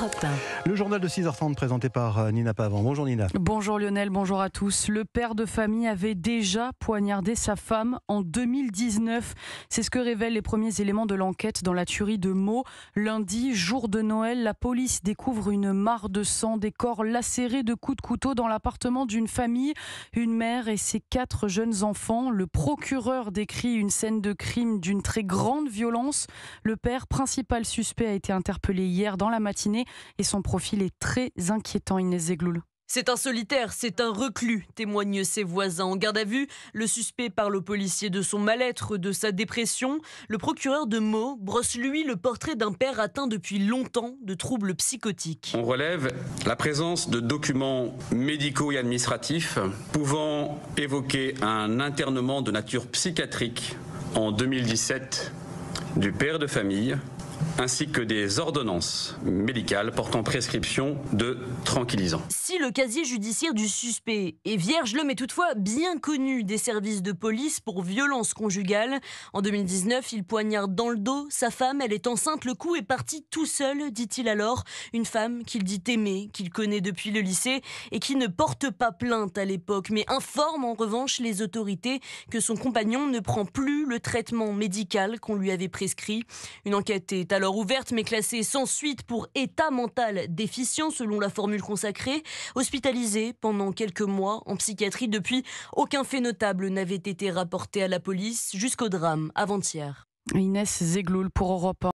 Europe 1. Le journal de 6h30 présenté par Nina Pavant. Bonjour Nina. Bonjour Lionel, bonjour à tous. Le père de famille avait déjà poignardé sa femme en 2019. C'est ce que révèlent les premiers éléments de l'enquête dans la tuerie de Meaux. Lundi, jour de Noël, la police découvre une mare de sang, des corps lacérés de coups de couteau dans l'appartement d'une famille. Une mère et ses 4 jeunes enfants. Le procureur décrit une scène de crime d'une très grande violence. Le père, principal suspect, a été interpellé hier dans la matinée et son profil est très inquiétant, Inès Zegloul. C'est un solitaire, c'est un reclus, témoignent ses voisins. En garde à vue, le suspect parle au policier de son mal-être, de sa dépression. Le procureur de Meaux brosse lui le portrait d'un père atteint depuis longtemps de troubles psychotiques. On relève la présence de documents médicaux et administratifs pouvant évoquer un internement de nature psychiatrique en 2017 du père de famille, ainsi que des ordonnances médicales portant prescription de tranquillisants. Si le casier judiciaire du suspect est vierge, l'homme est toutefois bien connu des services de police pour violence conjugale. En 2019, il poignarde dans le dos sa femme, elle est enceinte, le coup est parti tout seul, dit-il alors. Une femme qu'il dit aimer, qu'il connaît depuis le lycée et qui ne porte pas plainte à l'époque, mais informe en revanche les autorités que son compagnon ne prend plus le traitement médical qu'on lui avait prescrit. Une enquête est alors ouverte mais classée sans suite pour état mental déficient selon la formule consacrée. Hospitalisé pendant quelques mois en psychiatrie depuis, aucun fait notable n'avait été rapporté à la police jusqu'au drame avant-hier. Inès Zegloul pour Europe 1.